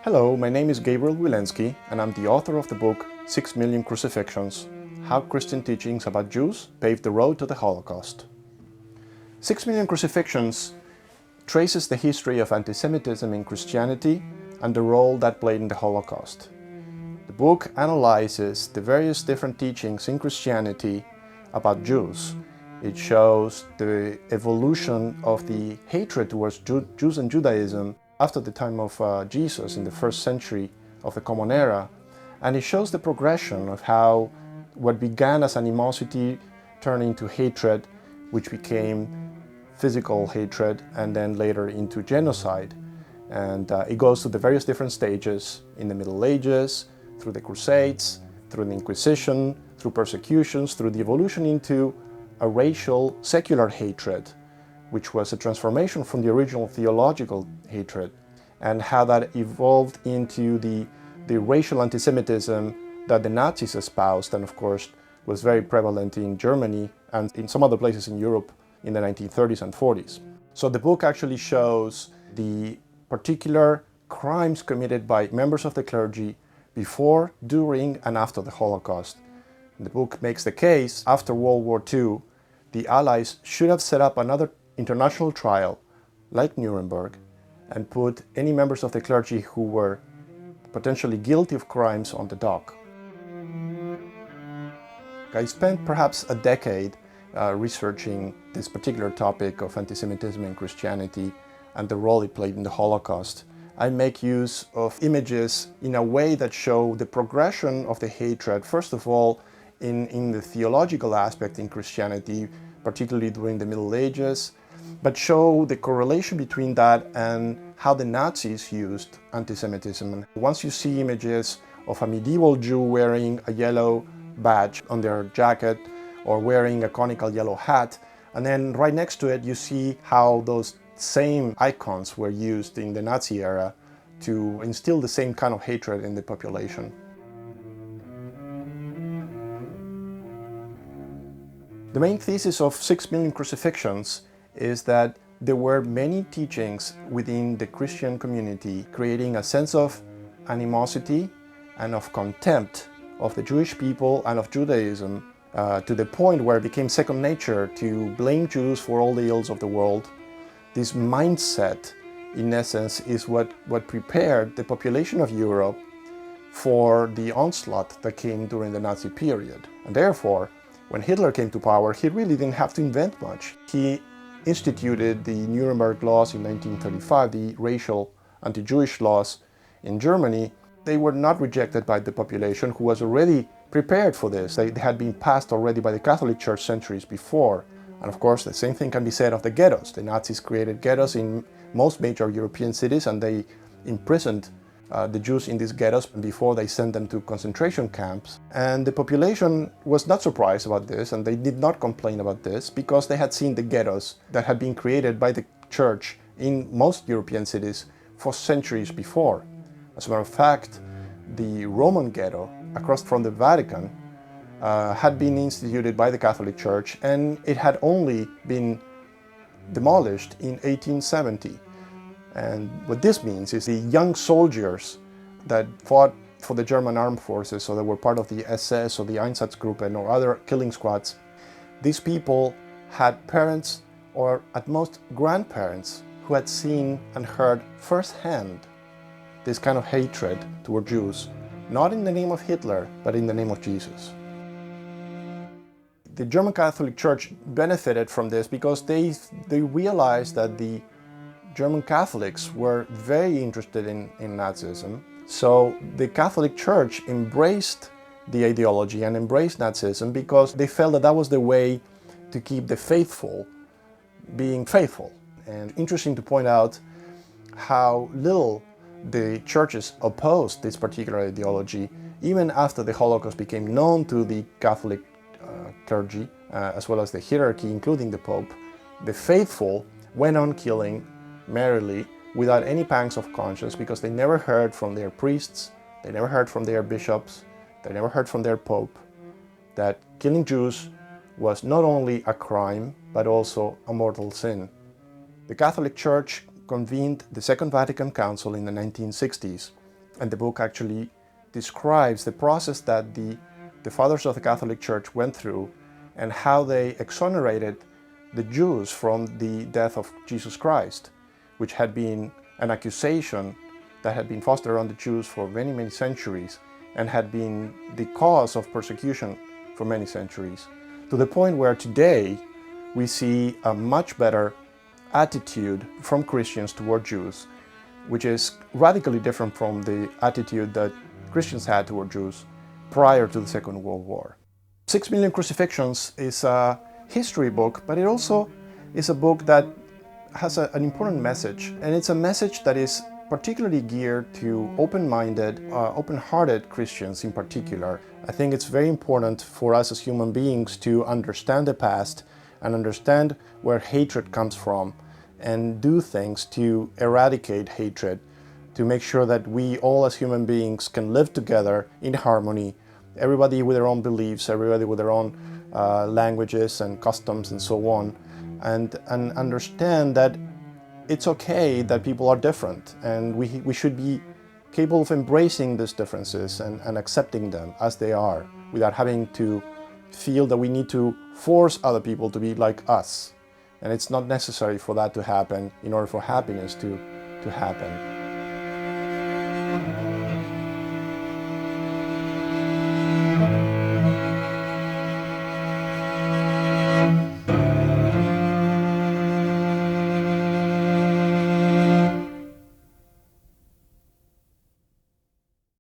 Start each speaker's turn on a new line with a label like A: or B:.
A: Hello, my name is Gabriel Wilensky, and I'm the author of the book 6 Million Crucifixions, How Christian Teachings About Jews Paved the Road to the Holocaust. 6 Million Crucifixions traces the history of anti-Semitism in Christianity and the role that played in the Holocaust. The book analyzes the various different teachings in Christianity about Jews. It shows the evolution of the hatred towards Jews and Judaism after the time of Jesus in the first century of the Common Era, and it shows the progression of how what began as animosity turned into hatred, which became physical hatred, and then later into genocide. And it goes through the various different stages in the Middle Ages, through the Crusades, through the Inquisition, through persecutions, through the evolution into a racial, secular hatred, which was a transformation from the original theological hatred, and how that evolved into the racial anti-Semitism that the Nazis espoused, and of course was very prevalent in Germany and in some other places in Europe in the 1930s and 40s. So the book actually shows the particular crimes committed by members of the clergy before, during, and after the Holocaust. The book makes the case, after World War II, the Allies should have set up another international trial, like Nuremberg, and put any members of the clergy who were potentially guilty of crimes on the dock. I spent perhaps a decade researching this particular topic of anti-Semitism in Christianity and the role it played in the Holocaust. I make use of images in a way that show the progression of the hatred, first of all, in the theological aspect in Christianity, particularly during the Middle Ages, but show the correlation between that and how the Nazis used anti-Semitism. Once you see images of a medieval Jew wearing a yellow badge on their jacket or wearing a conical yellow hat, and then right next to it you see how those same icons were used in the Nazi era to instill the same kind of hatred in the population. The main thesis of 6 Million Crucifixions is that there were many teachings within the Christian community creating a sense of animosity and of contempt of the Jewish people and of Judaism to the point where it became second nature to blame Jews for all the ills of the world. This mindset, in essence, is what prepared the population of Europe for the onslaught that came during the Nazi period. And therefore, when Hitler came to power, he really didn't have to invent much. He instituted the Nuremberg laws in 1935, the racial anti-Jewish laws in Germany. They were not rejected by the population, who was already prepared for this. They had been passed already by the Catholic Church centuries before. And of course, the same thing can be said of the ghettos. The Nazis created ghettos in most major European cities, and they imprisoned the Jews in these ghettos before they sent them to concentration camps. And the population was not surprised about this, and they did not complain about this because they had seen the ghettos that had been created by the church in most European cities for centuries before. As a matter of fact, the Roman ghetto across from the Vatican had been instituted by the Catholic Church, and it had only been demolished in 1870. And what this means is the young soldiers that fought for the German armed forces, so they were part of the SS or the Einsatzgruppen or other killing squads, these people had parents or at most grandparents who had seen and heard firsthand this kind of hatred toward Jews, not in the name of Hitler, but in the name of Jesus. The German Catholic Church benefited from this because they realized that the German Catholics were very interested in Nazism. So the Catholic Church embraced the ideology and embraced Nazism because they felt that that was the way to keep the faithful being faithful. And interesting to point out how little the churches opposed this particular ideology, even after the Holocaust became known to the Catholic clergy, as well as the hierarchy, including the Pope. The faithful went on killing merrily without any pangs of conscience because they never heard from their priests, they never heard from their bishops, they never heard from their Pope that killing Jews was not only a crime but also a mortal sin. The Catholic Church convened the Second Vatican Council in the 1960s, And the book actually describes the process that the fathers of the Catholic Church went through and how they exonerated the Jews from the death of Jesus Christ, which had been an accusation that had been fostered on the Jews for many, many centuries and had been the cause of persecution for many centuries, to the point where today we see a much better attitude from Christians toward Jews, which is radically different from the attitude that Christians had toward Jews prior to the Second World War. 6 Million Crucifixions is a history book, but it also is a book that has an important message, and it's a message that is particularly geared to open-minded, open-hearted Christians in particular. I think it's very important for us as human beings to understand the past and understand where hatred comes from and do things to eradicate hatred, to make sure that we all as human beings can live together in harmony, everybody with their own beliefs, everybody with their own languages and customs and so on, and understand that it's okay that people are different, and we should be capable of embracing these differences and accepting them as they are, without having to feel that we need to force other people to be like us. And it's not necessary for that to happen in order for happiness to happen.